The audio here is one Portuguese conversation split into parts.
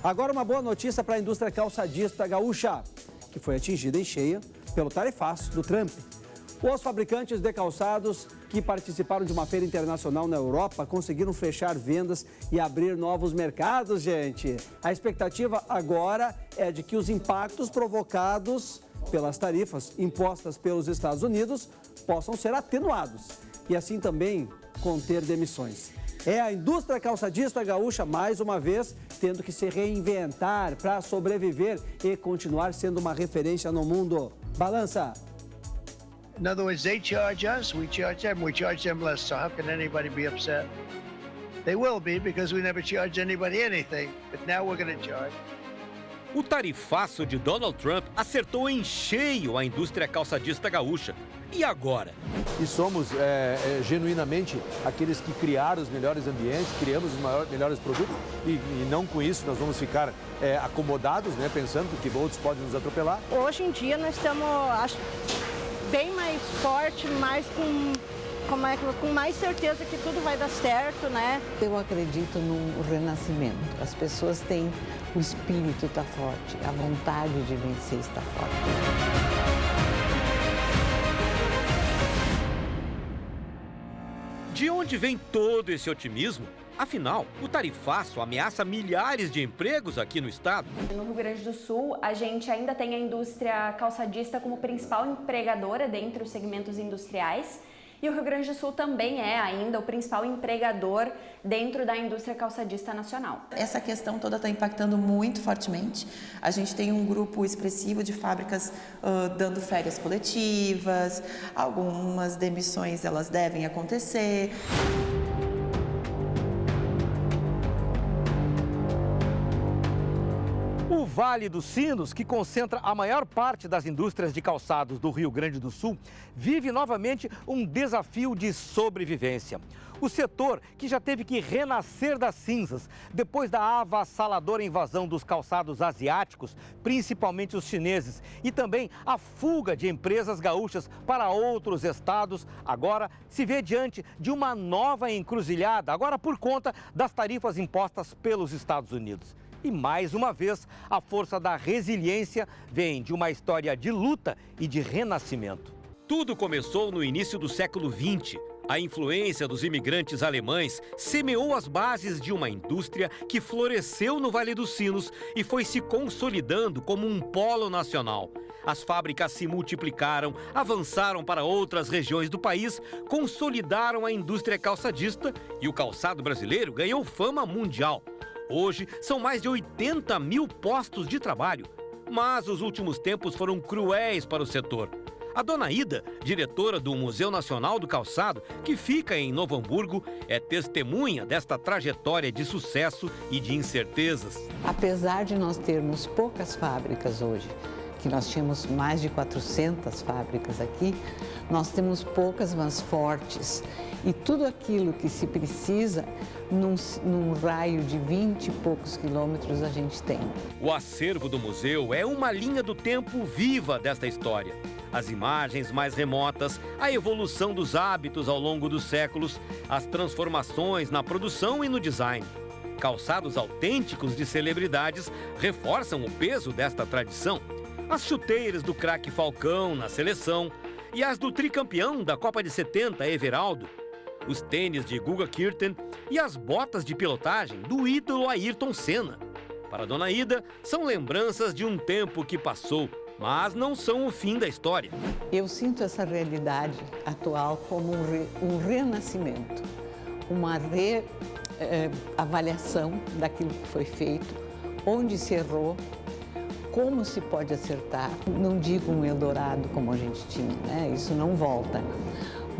Agora uma boa notícia para a indústria calçadista gaúcha, que foi atingida em cheia pelo tarifaço do Trump. Os fabricantes de calçados que participaram de uma feira internacional na Europa conseguiram fechar vendas e abrir novos mercados, gente. A expectativa agora é de que os impactos provocados pelas tarifas impostas pelos Estados Unidos possam ser atenuados e assim também conter demissões. É a indústria calçadista gaúcha, mais uma vez, tendo que se reinventar para sobreviver e continuar sendo uma referência no mundo. Balança! In other words, they charge us, we charge them less. So how can anybody be upset? They will be because we never charged anybody anything, but now we're going to charge. O tarifaço de Donald Trump acertou em cheio a indústria calçadista gaúcha. E agora? E somos genuinamente aqueles que criaram os melhores ambientes, criamos os melhores produtos e não com isso nós vamos ficar acomodados, né, pensando que outros podem nos atropelar. Hoje em dia nós estamos, acho, bem mais forte, mais com mais certeza que tudo vai dar certo, né? Eu acredito no renascimento. As pessoas têm, o espírito está forte, a vontade de vencer está forte. De onde vem todo esse otimismo? Afinal, o tarifaço ameaça milhares de empregos aqui no estado. No Rio Grande do Sul, a gente ainda tem a indústria calçadista como principal empregadora dentre os segmentos industriais. E o Rio Grande do Sul também é ainda o principal empregador dentro da indústria calçadista nacional. Essa questão toda está impactando muito fortemente. A gente tem um grupo expressivo de fábricas dando férias coletivas, algumas demissões elas devem acontecer. O Vale dos Sinos, que concentra a maior parte das indústrias de calçados do Rio Grande do Sul, vive novamente um desafio de sobrevivência. O setor, que já teve que renascer das cinzas depois da avassaladora invasão dos calçados asiáticos, principalmente os chineses, e também a fuga de empresas gaúchas para outros estados, agora se vê diante de uma nova encruzilhada, agora por conta das tarifas impostas pelos Estados Unidos. E mais uma vez, a força da resiliência vem de uma história de luta e de renascimento. Tudo começou no início do século XX. A influência dos imigrantes alemães semeou as bases de uma indústria que floresceu no Vale dos Sinos e foi se consolidando como um polo nacional. As fábricas se multiplicaram, avançaram para outras regiões do país, consolidaram a indústria calçadista e o calçado brasileiro ganhou fama mundial. Hoje, são mais de 80 mil postos de trabalho. Mas os últimos tempos foram cruéis para o setor. A dona Ida, diretora do Museu Nacional do Calçado, que fica em Novo Hamburgo, é testemunha desta trajetória de sucesso e de incertezas. Apesar de nós termos poucas fábricas hoje, que nós tínhamos mais de 400 fábricas aqui, nós temos poucas, mas fortes. E tudo aquilo que se precisa, num raio de 20 e poucos quilômetros, a gente tem. O acervo do museu é uma linha do tempo viva desta história. As imagens mais remotas, a evolução dos hábitos ao longo dos séculos, as transformações na produção e no design. Calçados autênticos de celebridades reforçam o peso desta tradição. As chuteiras do craque Falcão na seleção e as do tricampeão da Copa de 70, Everaldo. Os tênis de Guga Kirten e as botas de pilotagem do ídolo Ayrton Senna. Para a dona Ida, são lembranças de um tempo que passou, mas não são o fim da história. Eu sinto essa realidade atual como um renascimento, uma reavaliação daquilo que foi feito, onde se errou, como se pode acertar. Não digo um Eldorado como a gente tinha, né? Isso não volta.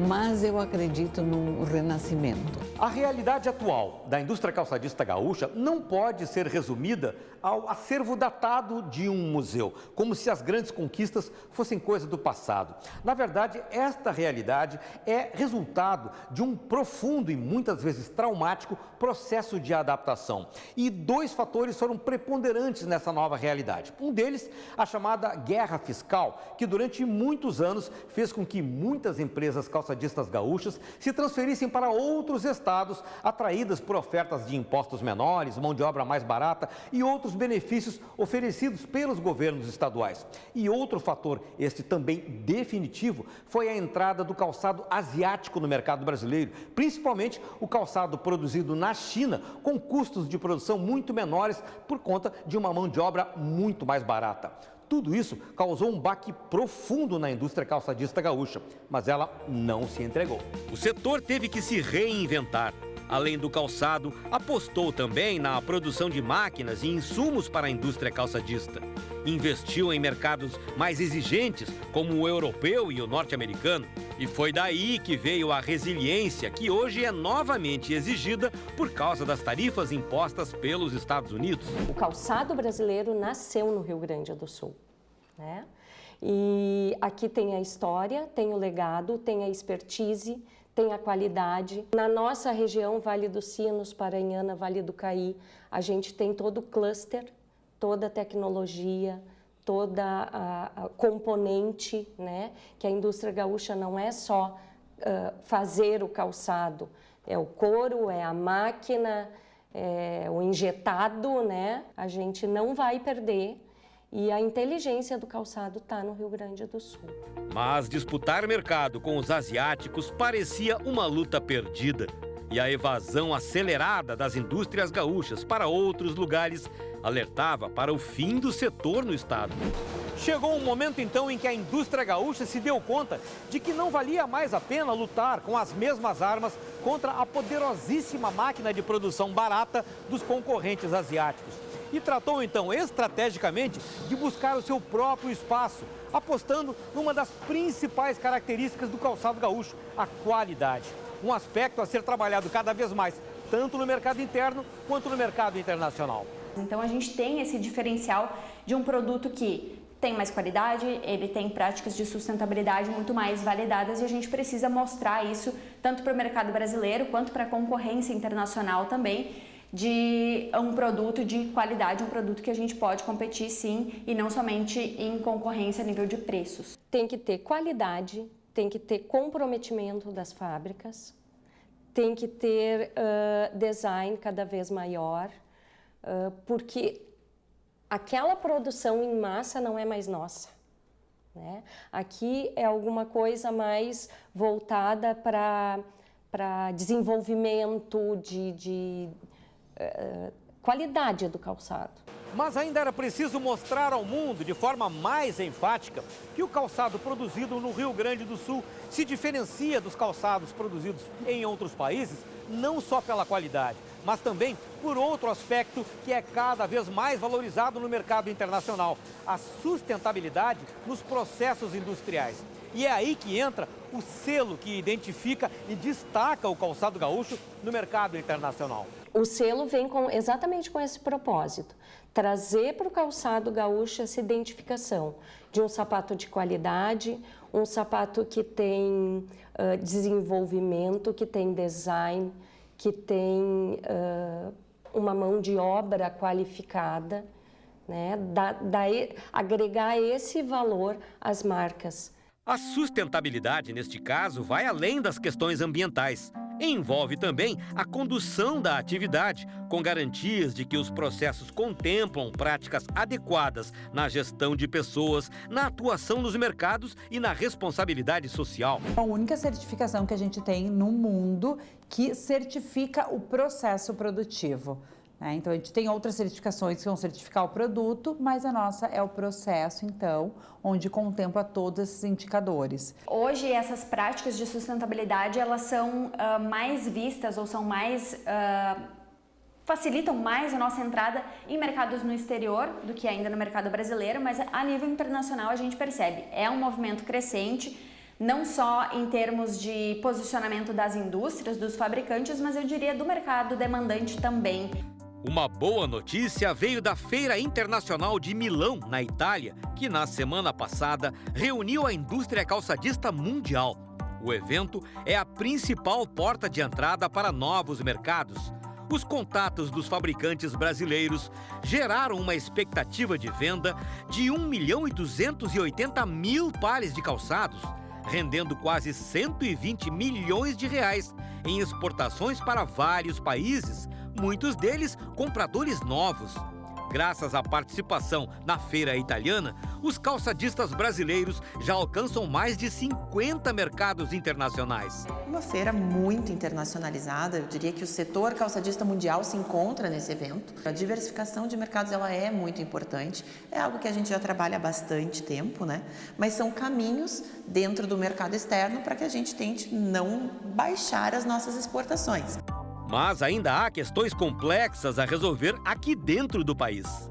Mas eu acredito num renascimento. A realidade atual da indústria calçadista gaúcha não pode ser resumida ao acervo datado de um museu, como se as grandes conquistas fossem coisa do passado. Na verdade, esta realidade é resultado de um profundo e muitas vezes traumático processo de adaptação. E dois fatores foram preponderantes nessa nova realidade. Um deles, a chamada guerra fiscal, que durante muitos anos fez com que muitas empresas calçadistas calçadistas gaúchas se transferissem para outros estados, atraídas por ofertas de impostos menores, mão de obra mais barata e outros benefícios oferecidos pelos governos estaduais. E outro fator, este também definitivo, foi a entrada do calçado asiático no mercado brasileiro, principalmente o calçado produzido na China, com custos de produção muito menores por conta de uma mão de obra muito mais barata. Tudo isso causou um baque profundo na indústria calçadista gaúcha, mas ela não se entregou. O setor teve que se reinventar. Além do calçado, apostou também na produção de máquinas e insumos para a indústria calçadista. Investiu em mercados mais exigentes, como o europeu e o norte-americano. E foi daí que veio a resiliência, que hoje é novamente exigida por causa das tarifas impostas pelos Estados Unidos. O calçado brasileiro nasceu no Rio Grande do Sul, né? E aqui tem a história, tem o legado, tem a expertise, tem a qualidade. Na nossa região, Vale dos Sinos, Paranhana, Vale do Caí, a gente tem todo o cluster, toda a tecnologia, toda a componente, né? Que a indústria gaúcha não é só fazer o calçado, é o couro, é a máquina, é o injetado, né? A gente não vai perder. E a inteligência do calçado está no Rio Grande do Sul. Mas disputar mercado com os asiáticos parecia uma luta perdida. E a evasão acelerada das indústrias gaúchas para outros lugares alertava para o fim do setor no estado. Chegou um momento então em que a indústria gaúcha se deu conta de que não valia mais a pena lutar com as mesmas armas contra a poderosíssima máquina de produção barata dos concorrentes asiáticos. E tratou então estrategicamente de buscar o seu próprio espaço, apostando numa das principais características do calçado gaúcho, a qualidade. Um aspecto a ser trabalhado cada vez mais, tanto no mercado interno quanto no mercado internacional. Então a gente tem esse diferencial de um produto que tem mais qualidade, ele tem práticas de sustentabilidade muito mais validadas e a gente precisa mostrar isso tanto para o mercado brasileiro quanto para a concorrência internacional também, de um produto de qualidade, um produto que a gente pode competir sim e não somente em concorrência a nível de preços. Tem que ter qualidade, tem que ter comprometimento das fábricas, tem que ter design cada vez maior, porque aquela produção em massa não é mais nossa, né? Aqui é alguma coisa mais voltada para desenvolvimento de qualidade do calçado. Mas ainda era preciso mostrar ao mundo, de forma mais enfática, que o calçado produzido no Rio Grande do Sul se diferencia dos calçados produzidos em outros países, não só pela qualidade, mas também por outro aspecto que é cada vez mais valorizado no mercado internacional, a sustentabilidade nos processos industriais. E é aí que entra o selo que identifica e destaca o calçado gaúcho no mercado internacional. O selo vem exatamente com esse propósito, trazer para o calçado gaúcho essa identificação de um sapato de qualidade, um sapato que tem desenvolvimento, que tem design, que tem uma mão de obra qualificada, né? Agregar esse valor às marcas. A sustentabilidade, neste caso, vai além das questões ambientais. Envolve também a condução da atividade, com garantias de que os processos contemplam práticas adequadas na gestão de pessoas, na atuação nos mercados e na responsabilidade social. A única certificação que a gente tem no mundo que certifica o processo produtivo. Então, a gente tem outras certificações que vão certificar o produto, mas a nossa é o processo, então, onde contempla todos esses indicadores. Hoje, essas práticas de sustentabilidade, elas são mais vistas ou são mais... facilitam mais a nossa entrada em mercados no exterior do que ainda no mercado brasileiro, mas a nível internacional a gente percebe, é um movimento crescente, não só em termos de posicionamento das indústrias, dos fabricantes, mas eu diria do mercado demandante também. Uma boa notícia veio da Feira Internacional de Milão, na Itália, que na semana passada reuniu a indústria calçadista mundial. O evento é a principal porta de entrada para novos mercados. Os contatos dos fabricantes brasileiros geraram uma expectativa de venda de 1.280.000 pares de calçados. rendendo quase 120 milhões de reais em exportações para vários países, muitos deles compradores novos. Graças à participação na feira italiana, os calçadistas brasileiros já alcançam mais de 50 mercados internacionais. Uma feira muito internacionalizada, eu diria que o setor calçadista mundial se encontra nesse evento. A diversificação de mercados ela é muito importante, é algo que a gente já trabalha há bastante tempo, né? Mas são caminhos dentro do mercado externo para que a gente tente não baixar as nossas exportações. Mas ainda há questões complexas a resolver aqui dentro do país.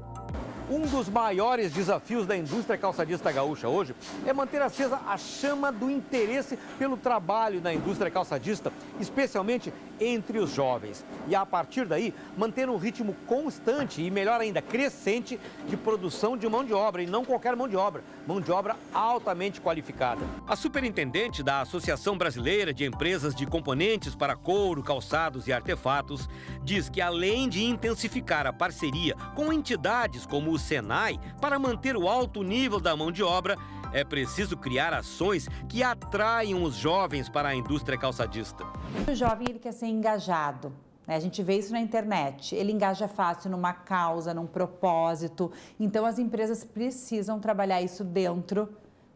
Um dos maiores desafios da indústria calçadista gaúcha hoje é manter acesa a chama do interesse pelo trabalho na indústria calçadista, especialmente entre os jovens. E a partir daí, manter um ritmo constante e, melhor ainda, crescente de produção de mão de obra, e não qualquer mão de obra altamente qualificada. A superintendente da Associação Brasileira de Empresas de Componentes para Couro, Calçados e Artefatos diz que, além de intensificar a parceria com entidades como o Senai para manter o alto nível da mão de obra, é preciso criar ações que atraiam os jovens para a indústria calçadista. O jovem ele quer ser engajado. A gente vê isso na internet, ele engaja fácil numa causa, num propósito. Então, as empresas precisam trabalhar isso dentro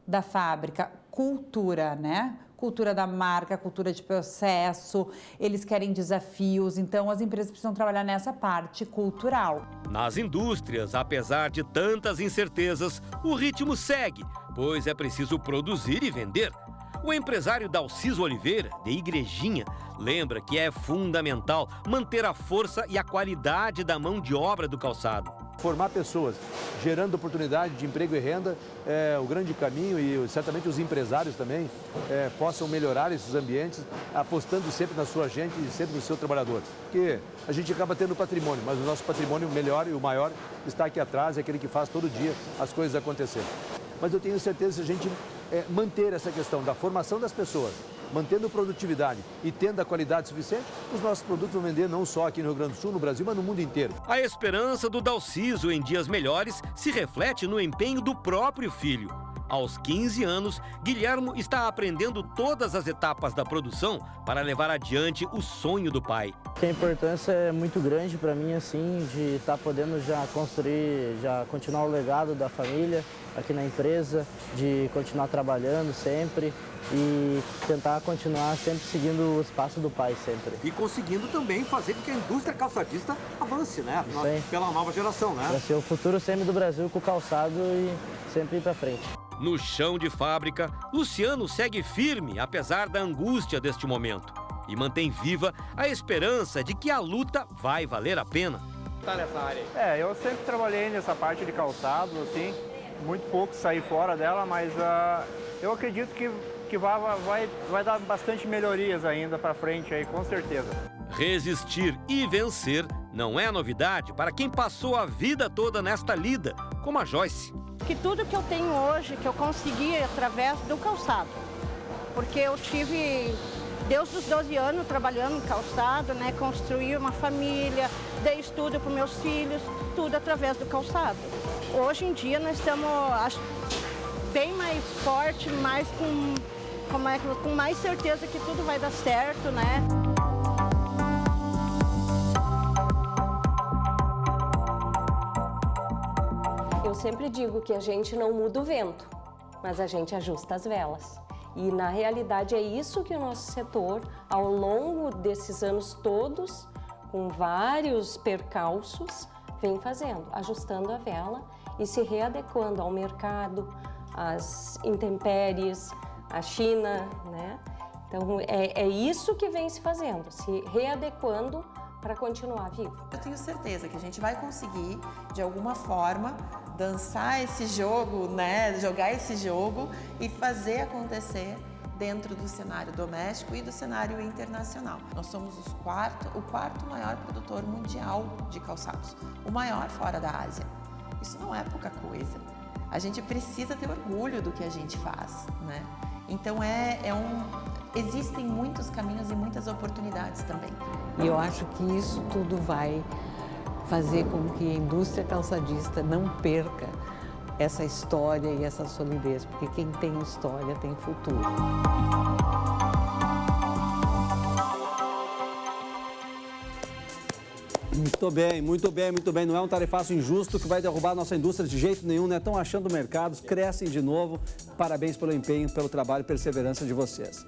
da fábrica. Cultura, né? Cultura da marca, cultura de processo, eles querem desafios, então as empresas precisam trabalhar nessa parte cultural. Nas indústrias, apesar de tantas incertezas, o ritmo segue, pois é preciso produzir e vender. O empresário Dalciso Oliveira, de Igrejinha, lembra que é fundamental manter a força e a qualidade da mão de obra do calçado. Formar pessoas, gerando oportunidade de emprego e renda, é o grande caminho, e certamente os empresários também possam melhorar esses ambientes, apostando sempre na sua gente e sempre no seu trabalhador. Porque a gente acaba tendo patrimônio, mas o nosso patrimônio melhor e o maior está aqui atrás, é aquele que faz todo dia as coisas acontecerem. Mas eu tenho certeza que se a gente manter essa questão da formação das pessoas, mantendo produtividade e tendo a qualidade suficiente, os nossos produtos vão vender não só aqui no Rio Grande do Sul, no Brasil, mas no mundo inteiro. A esperança do Dalciso em dias melhores se reflete no empenho do próprio filho. Aos 15 anos, Guilhermo está aprendendo todas as etapas da produção para levar adiante o sonho do pai. A importância é muito grande para mim, assim, de estar podendo já construir, já continuar o legado da família aqui na empresa, de continuar trabalhando sempre e tentar continuar sempre seguindo os passos do pai sempre. E conseguindo também fazer com que a indústria calçadista avance, né? Pela nova geração, né? Vai ser o futuro sempre do Brasil com o calçado e sempre ir para frente. No chão de fábrica, Luciano segue firme, apesar da angústia deste momento, e mantém viva a esperança de que a luta vai valer a pena. Tá nessa área aí? Eu sempre trabalhei nessa parte de calçados, assim, muito pouco saí fora dela, mas eu acredito que vai dar bastante melhorias ainda para frente aí, com certeza. Resistir e vencer não é novidade para quem passou a vida toda nesta lida, como a Joyce. Que tudo que eu tenho hoje, que eu consegui através do calçado. Porque eu tive, desde os 12 anos, trabalhando em calçado, né? Construí uma família, dei estudo para meus filhos, tudo através do calçado. Hoje em dia nós estamos bem mais forte, mais com mais certeza que tudo vai dar certo, né? Eu sempre digo que a gente não muda o vento, mas a gente ajusta as velas. E na realidade é isso que o nosso setor, ao longo desses anos todos, com vários percalços, vem fazendo, ajustando a vela e se readequando ao mercado, às intempéries, à China, né? Então é isso que vem se fazendo, se readequando para continuar vivo. Eu tenho certeza que a gente vai conseguir, de alguma forma, dançar esse jogo, né? Jogar esse jogo e fazer acontecer dentro do cenário doméstico e do cenário internacional. Nós somos o quarto maior produtor mundial de calçados, o maior fora da Ásia. Isso não é pouca coisa. A gente precisa ter orgulho do que a gente faz, né? Então existem muitos caminhos e muitas oportunidades também. E eu acho que isso tudo vai fazer com que a indústria calçadista não perca essa história e essa solidez, porque quem tem história tem futuro. Muito bem, muito bem, muito bem. Não é um tarifaço injusto que vai derrubar a nossa indústria de jeito nenhum, né? Estão achando mercados, crescem de novo. Parabéns pelo empenho, pelo trabalho e perseverança de vocês.